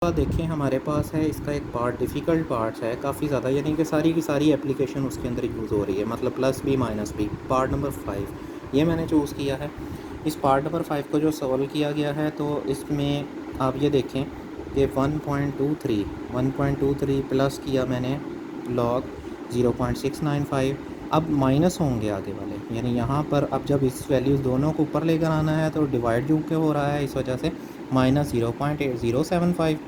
देखें हमारे पास है इसका एक पार्ट डिफ़िकल्ट पार्ट है काफ़ी ज़्यादा, यानी कि सारी की सारी एप्लीकेशन उसके अंदर यूज़ हो रही है, मतलब plus B minus B. Part number 5 ये मैंने चूज़ किया है। इस पार्ट नंबर 5 को जो सॉल्व किया गया है तो इसमें आप ये देखें कि 1.23 प्लस किया मैंने लॉग 0.695। अब माइनस होंगे आगे वाले, यानी यहाँ पर अब जब इस वैल्यूज़ दोनों को ऊपर लेकर आना है तो डिवाइड जो के हो रहा है, इस वजह से माइनस 0.8075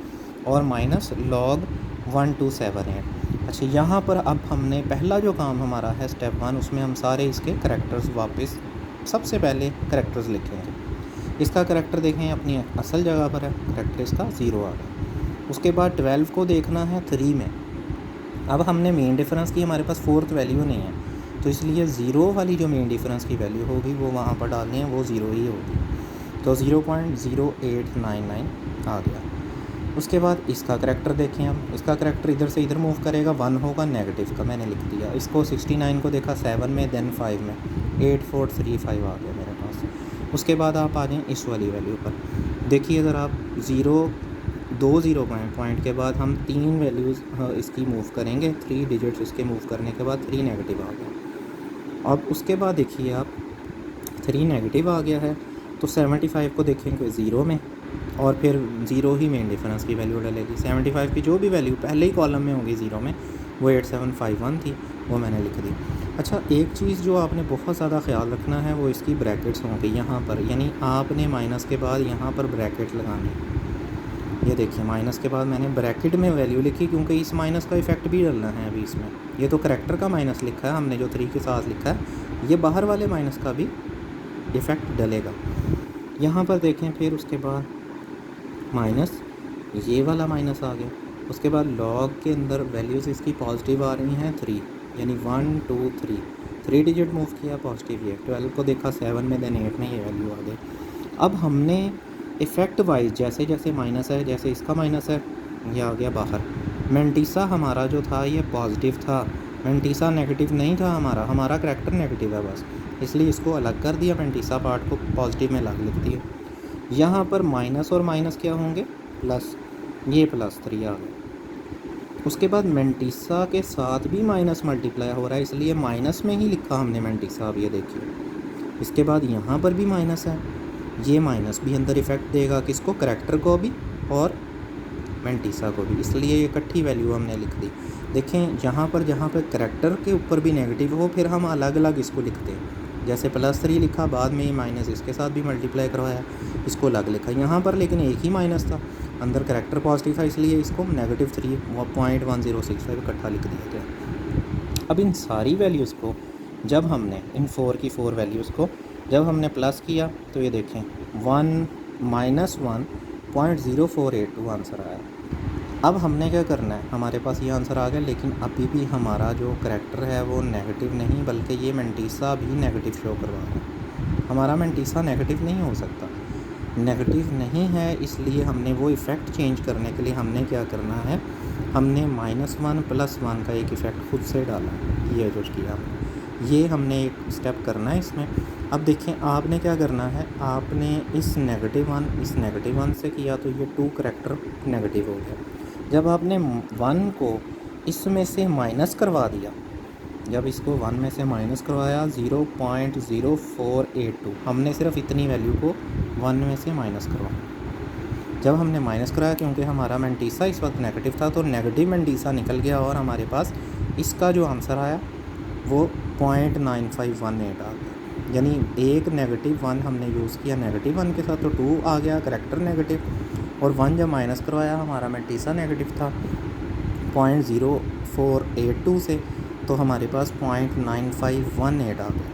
और माइनस लॉग 1278। अच्छा, यहाँ पर अब हमने पहला जो काम हमारा है स्टेप 1, उसमें हम सारे इसके करैक्टर्स वापस सबसे पहले करैक्टर्स लिखेंगे। इसका करैक्टर देखें अपनी असल जगह पर है, करैक्टर इसका 0 आ गया। उसके बाद 12 को देखना है 3 में। अब हमने मेन डिफरेंस की, हमारे पास फोर्थ वैल्यू नहीं है, तो इसलिए 0 वाली जो मेन डिफरेंस की वैल्यू होगी वो वहाँ पर डालनी है, वो 0 ही होगी। तो 0.0899 आ गया। उसके बाद इसका करैक्टर देखें, हम इसका करैक्टर इधर से इधर मूव करेगा, 1 होगा नेगेटिव का, मैंने लिख दिया। इसको 69 को देखा 7 में, देन 5 में, 8435 आ गया मेरे पास। उसके बाद आप आ जाएँ इस वाली वैल्यू पर। देखिए अगर आप 2 ज़ीरो पॉइंट के बाद हम 3 वैल्यूज़ इसकी मूव करेंगे, 3 डिजिट्स इसके मूव करने के बाद 3 नेगेटिव आ गया। अब उसके बाद देखिए आप 3 नेगेटिव आ गया है, तो 75 को देखेंगे 0 में, और फिर 0 ही मेन डिफरेंस की वैल्यू डलेगी। 75 की जो भी वैल्यू पहले ही कॉलम में होगी 0 में, वो 8751 थी, वो मैंने लिख दी। अच्छा, एक चीज़ जो आपने बहुत ज़्यादा ख्याल रखना है वो इसकी ब्रैकेट्स होंगे यहाँ पर, यानी आपने माइनस के बाद यहाँ पर ब्रैकेट लगानी। ये देखिए माइनस के बाद मैंने ब्रैकेट में वैल्यू लिखी, क्योंकि इस माइनस का इफ़ेक्ट भी डलना है अभी इसमें। ये तो करैक्टर का माइनस लिखा है हमने, जो 3 के साथ लिखा है, ये बाहर वाले माइनस का भी इफ़ेक्ट डलेगा। यहाँ पर देखें, फिर उसके बाद माइनस, ये वाला माइनस आ गया। उसके बाद लॉग के अंदर वैल्यूज़ इसकी पॉजिटिव आ रही हैं 3, यानी 1 2 3 डिजिट मूव किया पॉजिटिव। ये 12 को देखा 7 में, देन 8 में, ये वैल्यू आ गई। अब हमने इफ़ेक्ट वाइज जैसे जैसे माइनस है, जैसे इसका माइनस है, ये आ गया बाहर। मेंटीसा हमारा जो था ये पॉजिटिव था, मेंटीसा नेगेटिव नहीं था हमारा करैक्टर नेगेटिव है बस, इसलिए इसको अलग कर दिया, मेंटीसा पार्ट को पॉजिटिव में अलग लिख दिया। यहाँ पर माइनस और माइनस क्या होंगे, प्लस, ये +3 आ गया। उसके बाद मेंटीसा के साथ भी माइनस मल्टीप्लाई हो रहा है, इसलिए माइनस में ही लिखा हमने मेंटीसा। अब ये देखिए, इसके बाद यहाँ पर भी माइनस है, ये माइनस भी अंदर इफ़ेक्ट देगा, किसको, करैक्टर को भी और मेंटीसा को भी, इसलिए ये इकट्ठी वैल्यू हमने लिख दी। देखें जहाँ पर करैक्टर के ऊपर भी नेगेटिव हो, फिर हम अलग अलग इसको लिखते हैं। जैसे +3 लिखा, बाद में ये माइनस इसके साथ भी मल्टीप्लाई करवाया, इसको अलग लिखा यहाँ पर, लेकिन एक ही माइनस था, अंदर करैक्टर पॉजिटिव था, इसलिए इसको -3.1065 इकट्ठा लिख दिया गया। अब इन सारी वैल्यूज़ को जब हमने, इन 4 की 4 वैल्यूज़ को जब हमने प्लस किया, तो ये देखें 1-1.0482 आंसर आया। अब हमने क्या करना है, हमारे पास ये आंसर आ गया, लेकिन अभी भी हमारा जो करैक्टर है वो नेगेटिव नहीं, बल्कि ये मेंटीसा भी नेगेटिव शो करवा रहा है। हमारा मेंटीसा नेगेटिव नहीं हो सकता, नेगेटिव नहीं है, इसलिए हमने वो इफ़ेक्ट चेंज करने के लिए हमने क्या करना है, हमने -1 + 1 का एक इफ़ेक्ट खुद से डाला, ये जो किया हमने, ये हमने एक स्टेप करना है इसमें। अब देखें आपने क्या करना है, आपने इस -1 से किया, तो ये 2 करैक्टर नेगेटिव हो गया। जब आपने 1 को इसमें से माइनस करवा दिया, जब इसको 1 में से माइनस करवाया 0.0482, हमने सिर्फ इतनी वैल्यू को 1 में से माइनस करवाया। जब हमने माइनस कराया, क्योंकि हमारा मेंटीसा इस वक्त नेगेटिव था, तो नेगेटिव मेंटीसा निकल गया, और हमारे पास इसका जो आंसर आया वो 0.9518 आ गया। यानी एक -1 हमने यूज़ किया -1 के साथ, तो 2 आ गया करैक्टर नेगेटिव, और 1 जब माइनस करवाया, हमारा मेंटीसा नेगेटिव था 0.0482 से, तो हमारे पास 0.9518 आ गया।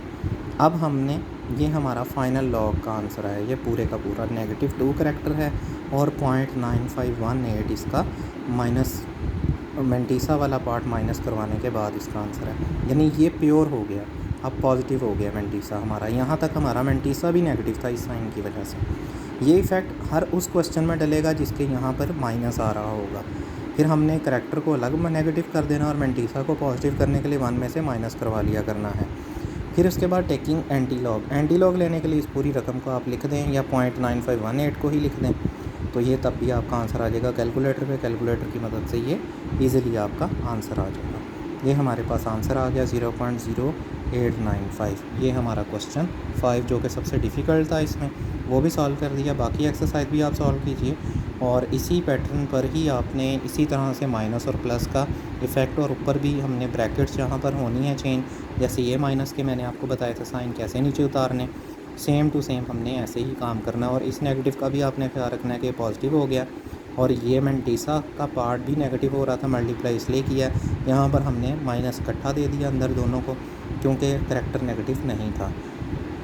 अब हमने, ये हमारा फाइनल लॉग का आंसर है, ये पूरे का पूरा -2 करैक्टर है, और 0.9518 इसका माइनस मेंटीसा वाला पार्ट माइनस करवाने के बाद इसका आंसर है। यानी ये प्योर हो गया, अब पॉजिटिव हो गया मेंटीसा हमारा। यहाँ तक हमारा मेंटीसा भी नेगेटिव था इस साइन की वजह से। ये इफ़ेक्ट हर उस क्वेश्चन में डलेगा जिसके यहाँ पर माइनस आ रहा होगा। फिर हमने करैक्टर को अलग नेगेटिव कर देना, और मेंटीसा को पॉजिटिव करने के लिए 1 में से माइनस करवा लिया करना है। फिर उसके बाद टेकिंग एंटी लॉग लेने के लिए इस पूरी रकम को आप लिख दें, या 0.9518 को ही लिख दें। तो ये तब भी आपका आंसर आ जाएगा कैलकुलेटर पे। कैलकुलेटर की मदद से ये ईज़िली आपका आंसर आ जाएगा। ये हमारे पास आंसर आ गया 0.0895। ये हमारा क्वेश्चन 5 जो कि सबसे डिफ़िकल्ट था इसमें, वो भी सॉल्व कर दिया। बाकी एक्सरसाइज भी आप सॉल्व कीजिए और इसी पैटर्न पर ही आपने इसी तरह से माइनस और प्लस का इफ़ेक्ट, और ऊपर भी हमने ब्रैकेट्स जहाँ पर होनी है चेंज, जैसे ये माइनस के मैंने आपको बताया था साइन कैसे नीचे उतारने, सेम टू सेम हमने ऐसे ही काम करना है। और इस नेगेटिव का भी आपने ख्याल रखना है कि पॉजिटिव हो गया, और ये मैंटीसा का पार्ट भी नेगेटिव हो रहा था, मल्टीप्लाई इसलिए किया। यहाँ पर हमने माइनस इकट्ठा दे दिया अंदर दोनों को, क्योंकि करैक्टर नेगेटिव नहीं था।